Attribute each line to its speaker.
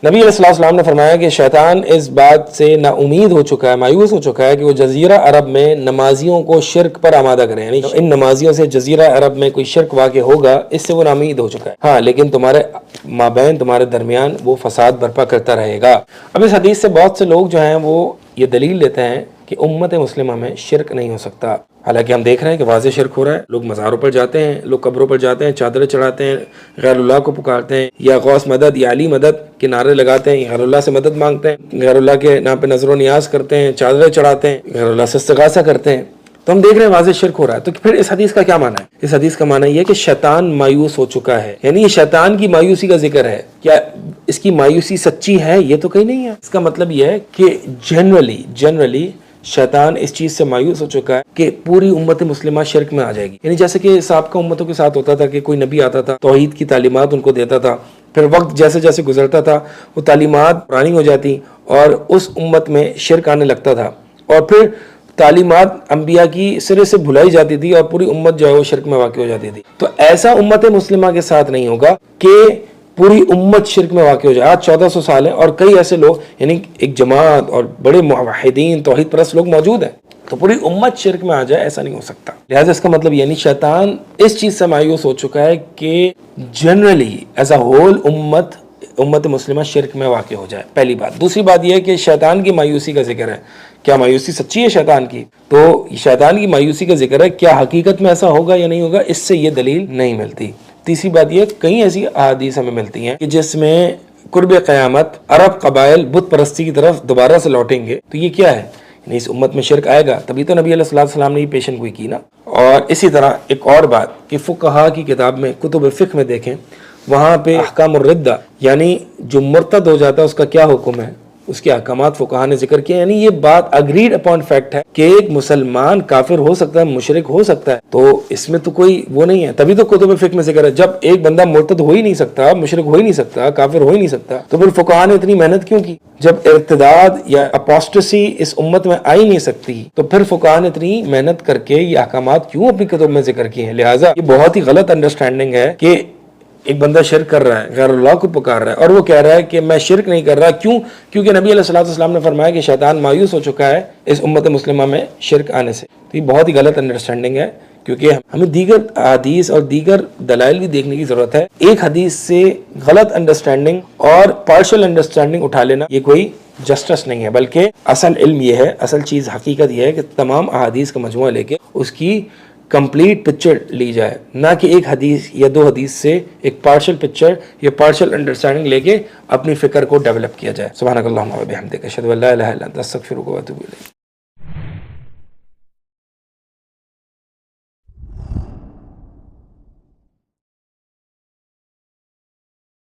Speaker 1: نبی علیہ الصلوۃ والسلام نے فرمایا کہ شیطان اس بات سے نا امید ہو چکا ہے، مایوس ہو چکا ہے کہ وہ جزیرہ عرب میں نمازیوں کو شرک پر آمادہ کرے، یعنی ان نمازیوں سے جزیرہ عرب میں کوئی شرک واقع ہوگا، اس سے وہ نا امید ہو چکا ہے۔ ہاں لیکن تمہارے مابین، تمہارے درمیان وہ فساد برپا کرتا رہے گا۔ اب اس حدیث سے بہت سے لوگ جو ہیں وہ یہ دلیل لیتے ہیں کہ امت مسلمہ میں شرک نہیں ہو سکتا، حالانکہ ہم دیکھ رہے ہیں کہ واضح شرک ہو رہا ہے۔ لوگ مزاروں پر جاتے ہیں، لوگ قبروں پر جاتے ہیں، چادریں چڑھاتے ہیں، غیر اللہ کو پکارتے ہیں، یا غوث مدد یا علی مدد کے نعرے لگاتے ہیں، غیر اللہ سے مدد مانگتے ہیں، غیر اللہ کے نام پہ نظر و نیاز کرتے ہیں، چادریں چڑھاتے ہیں، غیر اللہ سے استغاثہ کرتے ہیں۔ تو ہم دیکھ رہے ہیں واضح شرک ہو رہا ہے۔ تو پھر اس حدیث کا کیا معنی ہے؟ اس حدیث کا معنی یہ ہے کہ شیطان مایوس ہو چکا ہے، یعنی یہ شیطان کی مایوسی کا ذکر ہے۔ کیا اس کی مایوسی سچی ہے؟ یہ تو کہیں نہیں ہے۔ اس کا مطلب یہ ہے کہ جنرلی شیطان اس چیز سے مایوس ہو چکا ہے کہ پوری امت مسلمہ شرک میں آ جائے گی، یعنی جیسے کہ سابقہ امتوں کے ساتھ ہوتا تھا کہ کوئی نبی آتا تھا، توحید کی تعلیمات ان کو دیتا تھا، پھر وقت جیسے جیسے گزرتا تھا وہ تعلیمات پرانی ہو جاتی اور اس امت میں شرک آنے لگتا تھا، اور پھر تعلیمات انبیاء کی سرے سے بھلائی جاتی تھی اور پوری امت جو ہے وہ شرک میں واقع ہو جاتی تھی۔ تو ایسا امت مسلمہ کے ساتھ نہیں ہوگا کہ پوری امت شرک میں واقع ہو جائے۔ آج 1400 سال ہیں اور کئی ایسے لوگ، یعنی ایک جماعت اور بڑے موحدین توحید پرست لوگ موجود ہیں، تو پوری امت شرک میں آ جائے، ایسا نہیں ہو سکتا۔ لہٰذا اس کا مطلب یعنی شیطان اس چیز سے مایوس ہو چکا ہے کہ جنرلی ایز اے ہول امت مسلمہ شرک میں واقع ہو جائے، پہلی بات۔ دوسری بات یہ ہے کہ شیطان کی مایوسی کا ذکر ہے۔ کیا مایوسی سچی ہے شیطان کی؟ تو شیطان کی مایوسی کا ذکر ہے، کیا حقیقت میں ایسا ہوگا یا نہیں ہوگا، اس سے یہ دلیل نہیں ملتی۔ تیسری بات یہ، کئی ایسی احادیث ہمیں ملتی ہیں کہ جس میں قرب قیامت عرب قبائل بت پرستی کی طرف دوبارہ سے لوٹیں گے، تو یہ کیا ہے؟ یعنی اس امت میں شرک آئے گا، تبھی تو نبی علیہ الصلوۃ والسلام نے یہ پیشن گوئی کی نا۔ اور اسی طرح ایک اور بات کہ فقہا کی کتاب میں، کتب فقہ میں دیکھیں، وہاں پہ احکام الردہ، یعنی جو مرتد ہو جاتا ہے اس کا کیا حکم ہے، اس کے احکامات فقہا نے ذکر کیا۔ یعنی یہ بات اگریڈ اپون فیکٹ ہے کہ ایک مسلمان کافر ہو سکتا ہے، مشرک ہو سکتا ہے، تو اس میں تو کوئی وہ نہیں ہے، تبھی تو کتب فقہ میں ذکر ہے۔ جب ایک بندہ مرتد ہو ہی نہیں سکتا، مشرک ہو ہی نہیں سکتا، کافر ہو ہی نہیں سکتا، تو پھر فقہا نے اتنی محنت کیوں کی؟ جب ارتداد یا اپوسٹسی اس امت میں آ ہی نہیں سکتی، تو پھر فقہا نے اتنی محنت کر کے یہ احکامات کیوں اپنی کتب میں ذکر کیے ہیں؟ لہٰذا یہ بہت ہی غلط انڈرسٹینڈنگ ہے کہ ایک بندہ شرک کر رہا ہے، غیر اللہ کو پکار رہا ہے، اور وہ کہہ رہا ہے کہ میں شرک نہیں کر رہا۔ کیوں؟ کیونکہ نبی علیہ الصلوۃ والسلام نے فرمایا کہ شیطان مایوس ہو چکا ہے اس امت مسلمہ میں شرک آنے سے۔ تو یہ بہت ہی غلط انڈرسٹینڈنگ ہے، کیونکہ ہمیں دیگر احادیث اور دیگر دلائل بھی دیکھنے کی ضرورت ہے۔ ایک حدیث سے غلط انڈرسٹینڈنگ اور پارشل انڈرسٹینڈنگ اٹھا لینا یہ کوئی جسٹس نہیں ہے، بلکہ اصل علم یہ ہے، اصل چیز حقیقت یہ ہے کہ تمام احادیث کا مجموعہ لے کے اس کی کمپلیٹ پکچر لی جائے، نہ کہ ایک حدیث یا دو حدیث سے ایک پارشل پکچر یا پارشل انڈرسٹینڈنگ لے کے اپنی فکر کو ڈیولپ کیا جائے۔ سبحانک اللہم و بحمدک، اشہد ان لا الہ الا انت، استغفرک و اتوب الیک۔